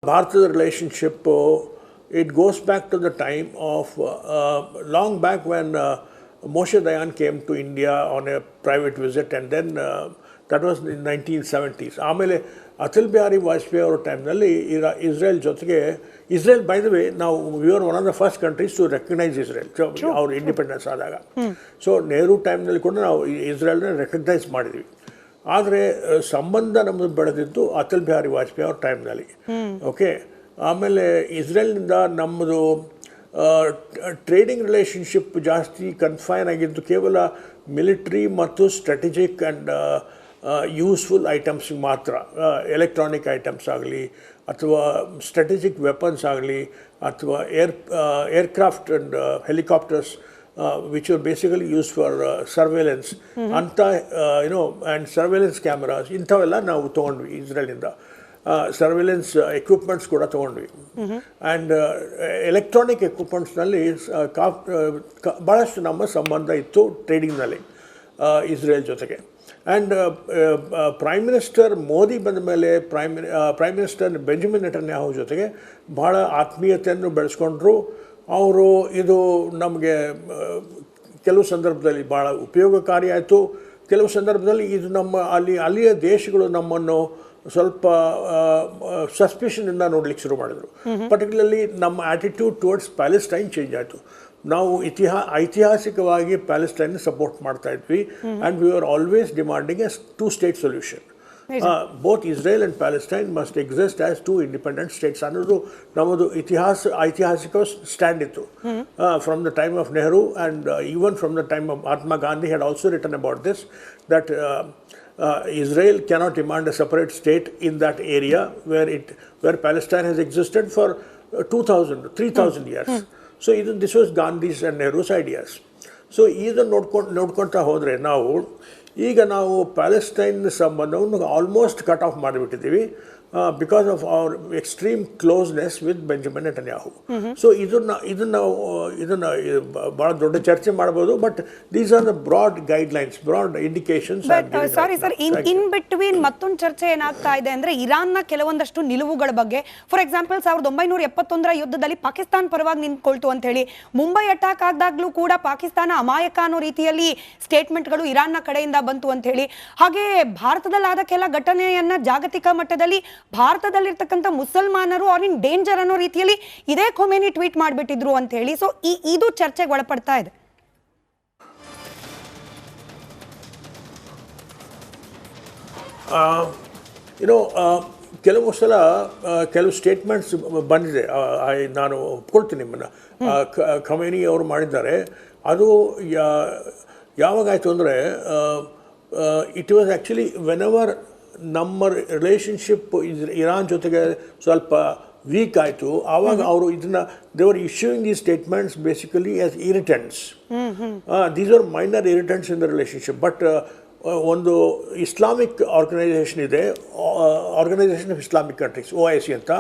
Bharat's relationship, it goes back to the time of long back when Moshe Dayan came to India on a private visit, and then that was in 1970s. ಆಮೇಲೆ ಅಟಲ್ ಬಿಹಾರಿ ವಾಜಪೇಯಿ ಅವರ ಟೈಮ್ನಲ್ಲಿ Israel ಜೊತೆಗೆ Israel, by the way, ನಾವು we are one of the first countries to recognise Israel ಅವ್ರ independence ಆದಾಗ. So Nehru ಟೈಮ್ನಲ್ಲಿ ಕೂಡ ನಾವು ಇಸ್ರೇಲ್ನ ರೆಕಗ್ನೈಸ್ ಮಾಡಿದ್ವಿ. ಆದರೆ ಸಂಬಂಧ ನಮ್ಮದು ಬೆಳೆದಿದ್ದು ಅಟಲ್ ಬಿಹಾರಿ ವಾಜಪೇಯಿ ಅವ್ರ ಟೈಮ್ನಲ್ಲಿ. ಓಕೆ, ಆಮೇಲೆ ಇಸ್ರೇಲ್ನಿಂದ ನಮ್ಮದು ಟ್ರೇಡಿಂಗ್ ರಿಲೇಷನ್ಶಿಪ್ ಜಾಸ್ತಿ ಕನ್ಫೈನ್ ಆಗಿದ್ದು ಕೇವಲ ಮಿಲಿಟ್ರಿ ಮತ್ತು ಸ್ಟ್ರಾಟಜಿಕ್ ಆ್ಯಂಡ್ ಯೂಸ್ಫುಲ್ ಐಟಮ್ಸ್ಗೆ ಮಾತ್ರ. ಎಲೆಕ್ಟ್ರಾನಿಕ್ ಐಟಮ್ಸ್ ಆಗಲಿ ಅಥವಾ ಸ್ಟ್ರಾಟಜಿಕ್ ವೆಪನ್ಸ್ ಆಗಲಿ ಅಥವಾ aircraft and helicopters which were basically used for surveillance, and surveillance cameras, ಇಂಥವೆಲ್ಲ ನಾವು ತೊಗೊಂಡ್ವಿ ಇಸ್ರೇಲಿಂದ. ಸರ್ವೆಲೆನ್ಸ್ ಎಕ್ವಿಪ್ಮೆಂಟ್ಸ್ ಕೂಡ ತೊಗೊಂಡ್ವಿ. ಆ್ಯಂಡ್ ಎಲೆಕ್ಟ್ರಾನಿಕ್ ಎಕ್ವಿಪ್ಮೆಂಟ್ಸ್ನಲ್ಲಿ ಭಾಳಷ್ಟು ನಮ್ಮ ಸಂಬಂಧ ಇತ್ತು ಟ್ರೇಡಿಂಗ್ನಲ್ಲಿ ಇಸ್ರೇಲ್ ಜೊತೆಗೆ. ಆ್ಯಂಡ್ ಪ್ರೈಮ್ ಮಿನಿಸ್ಟರ್ ಮೋದಿ ಬಂದ ಮೇಲೆ ಪ್ರೈಮ್ ಮಿನಿಸ್ಟರ್ ಬೆಂಜಮಿನ್ ನೆಟನ್ಯಾಹು ಜೊತೆಗೆ ಭಾಳ ಆತ್ಮೀಯತೆಯನ್ನು ಬೆಳೆಸ್ಕೊಂಡ್ರು ಅವರು. ಇದು ನಮಗೆ ಕೆಲವು ಸಂದರ್ಭದಲ್ಲಿ ಭಾಳ ಉಪಯೋಗಕಾರಿ ಆಯಿತು. ಕೆಲವು ಸಂದರ್ಭದಲ್ಲಿ ಇದು ಅಲ್ಲಿಯ ದೇಶಗಳು ನಮ್ಮನ್ನು ಸ್ವಲ್ಪ ಸಸ್ಪಿಷನಿಂದ ನೋಡ್ಲಿಕ್ಕೆ ಶುರು ಮಾಡಿದರು. ಪರ್ಟಿಕ್ಯುಲರ್ಲಿ ನಮ್ಮ ಆ್ಯಟಿಟ್ಯೂಡ್ ಟುವರ್ಡ್ಸ್ ಪ್ಯಾಲೆಸ್ಟೈನ್ ಚೇಂಜ್ ಆಯಿತು. ನಾವು ಐತಿಹಾಸಿಕವಾಗಿ ಪ್ಯಾಲೆಸ್ಟೈನ್ ಸಪೋರ್ಟ್ ಮಾಡ್ತಾ ಇದ್ವಿ. And we are always demanding A 2-state solution. Both Israel and Palestine must exist as 2 independent states. ಅನ್ನೋದು ನಮ್ಮದು ಐತಿಹಾಸಿಕ ಸ್ಟ್ಯಾಂಡ್ ಇತ್ತು. From the time of Nehru and even from the time of Mahatma Gandhi had also written about this, that Israel cannot demand a separate state in that area where Palestine has existed for 3,000 years. So this was Gandhi's and Nehru's ideas. So ಇದನ್ನು ನೋಡ್ಕೊಳ್ತಾ ಹೋದರೆ ಈಗ ನಾವು Palestine ಸಂಬಂಧವನ್ನು almost cut off ಮಾಡಿಬಿಟ್ಟಿದ್ದೀವಿ because of our extreme closeness with Benjamin Netanyahu. So ಇದನ್ನು ಭಾಳ ದೊಡ್ಡ ಚರ್ಚೆ ಮಾಡ್ಬೋದು, but these are the broad guidelines, broad indications. Sorry sir, in between ಮತ್ತೊಂದು ಚರ್ಚೆ ಏನಾಗ್ತಾ ಇದೆ ಅಂದ್ರೆ ಇರಾನ್ನ ಕೆಲವೊಂದಷ್ಟು ನಿಲುವುಗಳ ಬಗ್ಗೆ. ಫಾರ್ ಎಕ್ಸಾಂಪಲ್ 1971ರ ಯುದ್ಧದಲ್ಲಿ ಪಾಕಿಸ್ತಾನ ಪರವಾಗಿ ನಿಂತ್ಕೊಳ್ತು ಅಂತ ಹೇಳಿ ಮುಂಬೈ ಅಟ್ಯಾಕ್ ಆದಾಗ್ಲೂ ಕೂಡ ಪಾಕಿಸ್ತಾನ ಅಮಾಯಕ ಅನ್ನೋ ರೀತಿಯಲ್ಲಿ ಸ್ಟೇಟ್ಮೆಂಟ್ಗಳು ಇರಾನ್ನ ಕಡೆಯಿಂದ ಬಂತು ಅಂತ ಹೇಳಿ. ಹಾಗೆ ಭಾರತದಲ್ಲಾದ ಕೆಲ ಘಟನೆಯನ್ನ ಜಾಗತಿಕ ಮಟ್ಟದಲ್ಲಿ ಭಾರತದಲ್ಲಿರ್ತಕ್ಕಂಥ ಮುಸಲ್ಮಾನರು ಆರ್ ಇನ್ ಡೇಂಜರ್ ಅನ್ನೋ ರೀತಿಯಲ್ಲಿ ಇದೇ ಖೊಮೇನಿ ಟ್ವೀಟ್ ಮಾಡಿಬಿಟ್ಟಿದ್ರು ಅಂತ ಹೇಳಿ. ಸೊ ಇದು ಚರ್ಚೆಗೆ ಒಳಪಡ್ತಾ ಇದೆ. ಕೆಲವು ಸಲ ಕೆಲವು ಸ್ಟೇಟ್ಮೆಂಟ್ಸ್ ಬಂದಿದೆ, ನಾನು ಒಪ್ಕೊಳ್ತೀನಿ ನಿಮ್ಮನ್ನು. ಖೊಮೇನಿ ಅವರು ಮಾಡಿದ್ದಾರೆ. ಅದು ಯಾವಾಗಾಯಿತು ಅಂದರೆ ಇಟ್ ವಾಸ್ ಆ್ಯಕ್ಚುಲಿ ವೆನೆವರ್ ನಮ್ಮ ರಿಲೇಷನ್ಶಿಪ್ ಇರಾನ್ ಜೊತೆಗೆ ಸ್ವಲ್ಪ ವೀಕ್ ಆಯಿತು, ಆವಾಗ ಅವರು ಇದನ್ನು they were issuing these statements basically as irritants. These are minor irritants in the relationship. But ಒಂದು ಇಸ್ಲಾಮಿಕ್ ಆರ್ಗನೈಸೇಷನ್ ಇದೆ, organisation of Islamic countries, OIC ಅಂತ.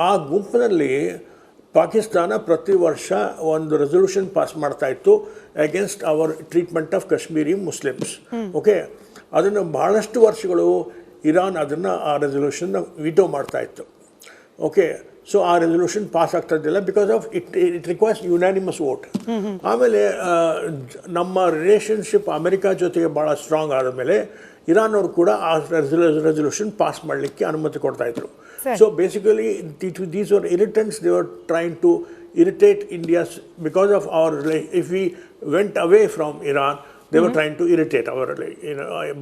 ಆ ಗುಂಪಿನಲ್ಲಿ ಪಾಕಿಸ್ತಾನ ಪ್ರತಿ ವರ್ಷ ಒಂದು ರೆಸೊಲ್ಯೂಷನ್ ಪಾಸ್ ಮಾಡ್ತಾ ಇತ್ತು against our treatment of Kashmiri Muslims. Okay, ಅದನ್ನು ಬಹಳಷ್ಟು ವರ್ಷಗಳು ಇರಾನ್ ಆ ರೆಸೊಲ್ಯೂಷನ್ನ ವಿಟೋ ಮಾಡ್ತಾ ಇತ್ತು. ಓಕೆ, ಸೊ ಆ ರೆಸೊಲ್ಯೂಷನ್ ಪಾಸ್ ಆಗ್ತಾ ಇದ್ದಿಲ್ಲ because of it requires unanimous vote. ಆಮೇಲೆ ನಮ್ಮ ರಿಲೇಷನ್ಶಿಪ್ ಅಮೆರಿಕಾ ಜೊತೆಗೆ ಭಾಳ ಸ್ಟ್ರಾಂಗ್ ಆದ ಮೇಲೆ ಇರಾನ್ ಅವರು ಕೂಡ ಆ ರೆಸೊಲ್ಯೂಷನ್ ಪಾಸ್ ಮಾಡಲಿಕ್ಕೆ ಅನುಮತಿ ಕೊಡ್ತಾ ಇದ್ರು. So basically these were irritants. They were trying to irritate India because of if we went away from Iran, they were trying to irritate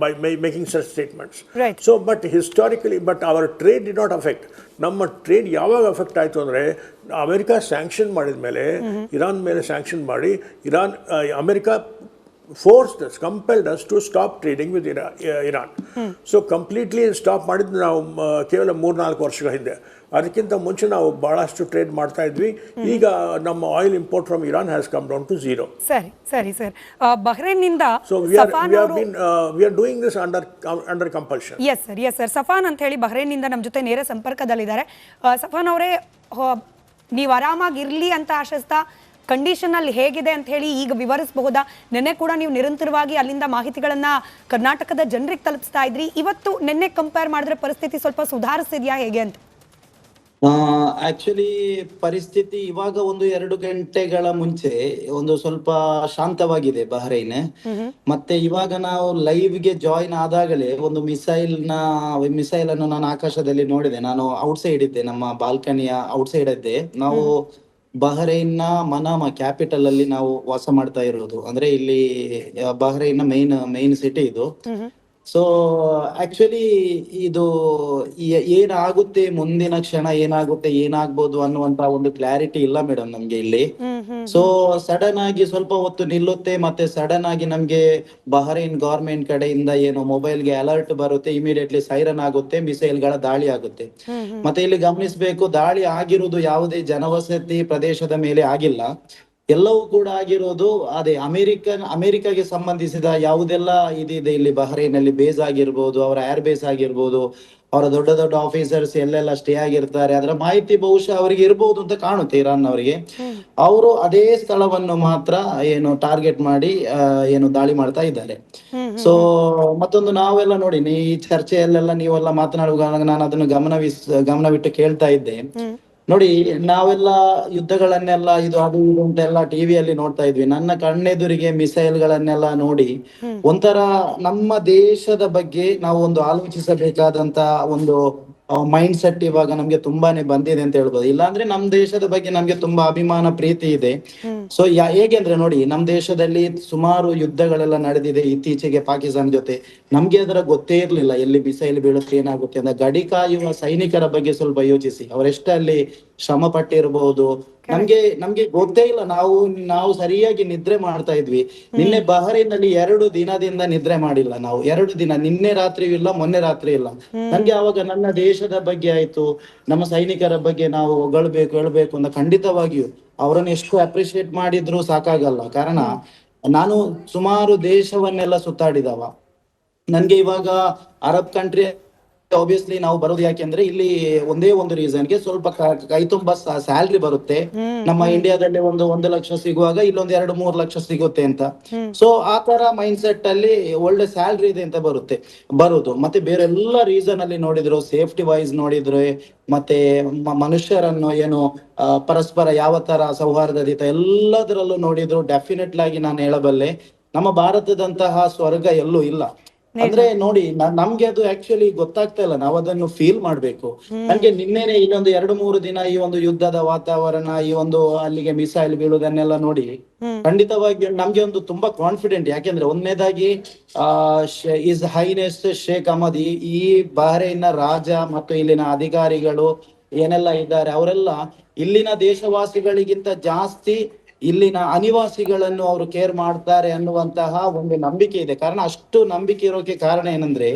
by making such statements. Right. So, but historically, our trade did not affect. ನಮ್ಮ trade ಯಾವಾಗ affect ಆಯಿತು ಅಂದರೆ America sanction ಮಾಡಿದ ಮೇಲೆ, Iran ಮೇಲೆ sanction ಮಾಡಿ America forced us, compelled us to stop trading with Iran. So completely stop ಮಾಡಿದ್ದು ನಾವು ಕೇವಲ 3-4 ವರ್ಷಗಳ ಹಿಂದೆ. ಅದಕ್ಕಿಂತ ಮುಂಚೆ ನಾವು ಭಾಳಷ್ಟು ಟ್ರೇಡ್ ಮಾಡ್ತಾ ಇದ್ವಿ. ಈಗ ನಮ್ಮ oil import from Iran has come down to 0. ಸರಿ ಸರ್, ಬಹ್ರೇನ್ನಿಂದ so we are doing this under compulsion. Yes sir. ಸಫಾನ್ ಅಂತ ಹೇಳಿ ಬಹ್ರೇನ್ನಿಂದ ನಮ್ಮ ಜೊತೆ ನೇರ ಸಂಪರ್ಕದಲ್ಲಿದ್ದಾರೆ. ಸಫಾನ್ ಅವರೇ, ನೀವು ಆರಾಮಾಗಿರಲಿ ಅಂತ ಆಶಿಸ್ತಾ ಕಂಡೀಷನ್ ಅಲ್ಲಿ ಹೇಗಿದೆ ಅಂತ ಹೇಳಿ ಈಗ ವಿವರಿಸಬಹುದಾ? ನೆನ್ನೆ ಕೂಡ ನೀವು ನಿರಂತರವಾಗಿ ಅಲ್ಲಿಂದ ಮಾಹಿತಿಗಳನ್ನ ಕರ್ನಾಟಕದ ಜನರಿಗೆ ತಲುಪಿಸ್ತಾ ಇದ್ರಿ. ಇವತ್ತು ನೆನ್ನೆ ಕಂಪೇರ್ ಮಾಡಿದ್ರೆ ಪರಿಸ್ಥಿತಿ ಸ್ವಲ್ಪ ಸುಧಾರಿಸಿದ್ಯಾ ಹೇಗೆ ಅಂತ? ಆಕ್ಚುಲಿ ಪರಿಸ್ಥಿತಿ ಇವಾಗ ಒಂದು 2 ಗಂಟೆಗಳ ಮುಂಚೆ ಒಂದು ಸ್ವಲ್ಪ ಶಾಂತವಾಗಿದೆ ಬಹ್ರೈನ್. ಮತ್ತೆ ಇವಾಗ ನಾವು ಲೈವ್ ಗೆ ಜಾಯಿನ್ ಆದಾಗಲೇ ಒಂದು ಮಿಸೈಲ್ ಅನ್ನು ನಾನು ಆಕಾಶದಲ್ಲಿ ನೋಡಿದೆ. ನಾನು ಔಟ್ಸೈಡ್ ಇದ್ದೆ, ನಮ್ಮ ಬಾಲ್ಕನಿಯ ಔಟ್ಸೈಡ್ ಇದ್ದೆ. ನಾವು ಬಹ್ರೈನ್ ನ ಮನಾಮ ಕ್ಯಾಪಿಟಲ್ ಅಲ್ಲಿ ನಾವು ವಾಸ ಮಾಡ್ತಾ ಇರೋದು. ಅಂದ್ರೆ ಇಲ್ಲಿ ಬಹ್ರೈನ್ ನ ಮೈನ್ ಸಿಟಿ ಇದು. ಸೊ ಆಕ್ಚುಲಿ ಇದು ಏನಾಗುತ್ತೆ, ಮುಂದಿನ ಕ್ಷಣ ಏನಾಗುತ್ತೆ, ಏನಾಗ್ಬೋದು ಅನ್ನುವಂತ ಒಂದು ಕ್ಲಾರಿಟಿ ಇಲ್ಲ ಮೇಡಮ್ ನಮ್ಗೆ ಇಲ್ಲಿ. ಸೊ ಸಡನ್ ಆಗಿ ಸ್ವಲ್ಪ ಹೊತ್ತು ನಿಲ್ಲುತ್ತೆ, ಮತ್ತೆ ಸಡನ್ ಆಗಿ ನಮ್ಗೆ ಬಹ್ರೈನ್ ಗವರ್ಮೆಂಟ್ ಕಡೆಯಿಂದ ಏನು ಮೊಬೈಲ್ ಗೆ ಅಲರ್ಟ್ ಬರುತ್ತೆ, ಇಮಿಡಿಯೇಟ್ಲಿ ಸೈರನ್ ಆಗುತ್ತೆ, ಮಿಸೈಲ್ ಗಳ ದಾಳಿ ಆಗುತ್ತೆ. ಮತ್ತೆ ಇಲ್ಲಿ ಗಮನಿಸಬೇಕು, ದಾಳಿ ಆಗಿರುವುದು ಯಾವುದೇ ಜನವಸತಿ ಪ್ರದೇಶದ ಮೇಲೆ ಆಗಿಲ್ಲ. ಎಲ್ಲವೂ ಕೂಡ ಆಗಿರೋದು ಅದೇ ಅಮೆರಿಕಾಗೆ ಸಂಬಂಧಿಸಿದ ಯಾವುದೆಲ್ಲ ಇದಿದೆ ಇಲ್ಲಿ ಬಹ್ರೈನ್ ಅಲ್ಲಿ, ಬೇಸ್ ಆಗಿರ್ಬೋದು, ಅವರ ಏರ್ ಬೇಸ್ ಆಗಿರ್ಬೋದು, ಅವರ ದೊಡ್ಡ ದೊಡ್ಡ ಆಫೀಸರ್ಸ್ ಎಲ್ಲೆಲ್ಲ ಸ್ಟೇ ಆಗಿರ್ತಾರೆ, ಅದರ ಮಾಹಿತಿ ಬಹುಶಃ ಅವರಿಗೆ ಇರ್ಬೋದು ಅಂತ ಕಾಣುತ್ತೆ ಇರಾನ್ ಅವರಿಗೆ. ಅವರು ಅದೇ ಸ್ಥಳವನ್ನು ಮಾತ್ರ ಏನು ಟಾರ್ಗೆಟ್ ಮಾಡಿ ಏನು ದಾಳಿ ಮಾಡ್ತಾ ಇದ್ದಾರೆ. ಸೊ ಮತ್ತೊಂದು ನಾವೆಲ್ಲ ನೋಡಿ, ಈ ಚರ್ಚೆಯಲ್ಲೆಲ್ಲ ನೀವೆಲ್ಲ ಮಾತನಾಡುವಾಗ ನಾನು ಅದನ್ನು ಗಮನವಿಟ್ಟು ಕೇಳ್ತಾ ಇದ್ದೆ. ನೋಡಿ, ನಾವೆಲ್ಲ ಯುದ್ಧಗಳನ್ನೆಲ್ಲ ಇದು ಅದು ಇದು ಅಂತೆಲ್ಲ ಟಿವಿಯಲ್ಲಿ ನೋಡ್ತಾ ಇದ್ವಿ. ನನ್ನ ಕಣ್ಣೆದುರಿಗೆ ಮಿಸೈಲ್ ಗಳನ್ನೆಲ್ಲ ನೋಡಿ ಒಂಥರ ನಮ್ಮ ದೇಶದ ಬಗ್ಗೆ ನಾವು ಒಂದು ಆಲೋಚಿಸಬೇಕಾದಂತ ಒಂದು ಮೈಂಡ್ ಸೆಟ್ ಇವಾಗ ನಮ್ಗೆ ತುಂಬಾನೇ ಬಂದಿದೆ ಅಂತ ಹೇಳ್ಬೋದು. ಇಲ್ಲಾಂದ್ರೆ ನಮ್ ದೇಶದ ಬಗ್ಗೆ ನಮ್ಗೆ ತುಂಬಾ ಅಭಿಮಾನ ಪ್ರೀತಿ ಇದೆ. ಸೊ ಹೇಗೆ ಅಂದ್ರೆ ನೋಡಿ, ನಮ್ ದೇಶದಲ್ಲಿ ಸುಮಾರು ಯುದ್ಧಗಳೆಲ್ಲ ನಡೆದಿದೆ ಇತ್ತೀಚೆಗೆ ಪಾಕಿಸ್ತಾನ ಜೊತೆ. ನಮ್ಗೆ ಅದರ ಗೊತ್ತೇ ಇರ್ಲಿಲ್ಲ ಎಲ್ಲಿ ಮಿಸೈಲ್ ಬೀಳುತ್ತೆ ಏನಾಗುತ್ತೆ ಅಂತ. ಗಡಿ ಕಾಯುವ ಸೈನಿಕರ ಬಗ್ಗೆ ಸ್ವಲ್ಪ ಯೋಚಿಸಿ, ಅವರೆಷ್ಟಲ್ಲಿ ಶ್ರಮ ಪಟ್ಟಿರಬಹುದು. ನಮ್ಗೆ ಗೊತ್ತೇ ಇಲ್ಲ. ನಾವು ಸರಿಯಾಗಿ ನಿದ್ರೆ ಮಾಡ್ತಾ ಇದ್ವಿ. ನಿನ್ನೆ ಬಹ್ರೈನ್ ನಲ್ಲಿ 2 ದಿನದಿಂದ ನಿದ್ರೆ ಮಾಡಿಲ್ಲ ನಾವು. 2 ದಿನ, ನಿನ್ನೆ ರಾತ್ರಿ ಇಲ್ಲ, ಮೊನ್ನೆ ರಾತ್ರಿ ಇಲ್ಲ. ನನ್ಗೆ ಅವಾಗ ನನ್ನ ದೇಶದ ಬಗ್ಗೆ ಆಯ್ತು, ನಮ್ಮ ಸೈನಿಕರ ಬಗ್ಗೆ ನಾವು ಹೇಳ್ಬೇಕು ಅಂತ ಖಂಡಿತವಾಗಿಯೂ ಅವರನ್ನು ಎಷ್ಟು ಅಪ್ರಿಶಿಯೇಟ್ ಮಾಡಿದ್ರು ಸಾಕಾಗಲ್ಲ. ಕಾರಣ ನಾನು ಸುಮಾರು ದೇಶವನ್ನೆಲ್ಲ ಸುತ್ತಾಡಿದವ. ನನ್ಗೆ ಇವಾಗ ಅರಬ್ ಕಂಟ್ರಿ ಆಬ್ವಿಯಸ್ಲಿ ನಾವು ಬರೋದು ಯಾಕೆಂದ್ರೆ ಇಲ್ಲಿ ಒಂದೇ ಒಂದು ರೀಸನ್ಗೆ, ಸ್ವಲ್ಪ ಕೈ ತುಂಬಾ ಸ್ಯಾಲ್ರಿ ಬರುತ್ತೆ. ನಮ್ಮ ಇಂಡಿಯಾದಲ್ಲಿ ಒಂದು 1 ಲಕ್ಷ ಸಿಗುವಾಗ ಇಲ್ಲೊಂದು 2-3 ಲಕ್ಷ ಸಿಗುತ್ತೆ ಅಂತ. ಸೊ ಆ ತರ ಮೈಂಡ್ ಸೆಟ್ ಅಲ್ಲಿ ಒಳ್ಳೆ ಸ್ಯಾಲ್ರಿ ಇದೆ ಅಂತ ಬರುದು. ಮತ್ತೆ ಬೇರೆ ಎಲ್ಲ ರೀಸನ್ ಅಲ್ಲಿ ನೋಡಿದ್ರು, ಸೇಫ್ಟಿ ವೈಸ್ ನೋಡಿದ್ರೆ, ಮತ್ತೆ ಮನುಷ್ಯರನ್ನು ಏನು ಪರಸ್ಪರ ಯಾವ ತರ ಸೌಹಾರ್ದಯುತ ಎಲ್ಲದರಲ್ಲೂ ನೋಡಿದ್ರು, ಡೆಫಿನೆಟ್ಲಿ ಆಗಿ ನಾನು ಹೇಳಬಲ್ಲೆ, ನಮ್ಮ ಭಾರತದಂತಹ ಸ್ವರ್ಗ ಎಲ್ಲೂ ಇಲ್ಲ. ಅಂದ್ರೆ ನೋಡಿ, ನಮ್ಗೆ ಅದು ಆಕ್ಚುಲಿ ಗೊತ್ತಾಗ್ತಾ ಇಲ್ಲ, ನಾವು ಅದನ್ನು ಫೀಲ್ ಮಾಡ್ಬೇಕು. ನಮ್ಗೆ ನಿನ್ನೆನೆ ಇನ್ನೊಂದು 2-3 ದಿನ ಈ ಒಂದು ಯುದ್ಧದ ವಾತಾವರಣ, ಈ ಒಂದು ಅಲ್ಲಿಗೆ ಮಿಸೈಲ್ ಬೀಳುವುದನ್ನೆಲ್ಲ ನೋಡಿ ಖಂಡಿತವಾಗಿ ನಮ್ಗೆ ಒಂದು ತುಂಬಾ ಕಾನ್ಫಿಡೆಂಟ್. ಯಾಕೆಂದ್ರೆ ಒಂದನೇದಾಗಿ ಇಸ್ ಹೈನೆಸ್ ಶೇಖ್ ಅಹಮದ್, ಈ ಬಹ್ರೈನ್ ನ ರಾಜ ಮತ್ತು ಇಲ್ಲಿನ ಅಧಿಕಾರಿಗಳು ಏನೆಲ್ಲ ಇದ್ದಾರೆ, ಅವರೆಲ್ಲ ಇಲ್ಲಿನ ದೇಶವಾಸಿಗಳಿಗಿಂತ ಜಾಸ್ತಿ ಇಲ್ಲಿನ ಅನಿವಾಸಿಗಳನ್ನು ಅವರು ಕೇರ್ ಮಾಡ್ತಾರೆ ಅನ್ನುವಂತಹ ಒಂದು ನಂಬಿಕೆ ಇದೆ. ಕಾರಣ ಅಷ್ಟು ನಂಬಿಕೆ ಇರೋಕೆ ಕಾರಣ ಏನಂದ್ರೆ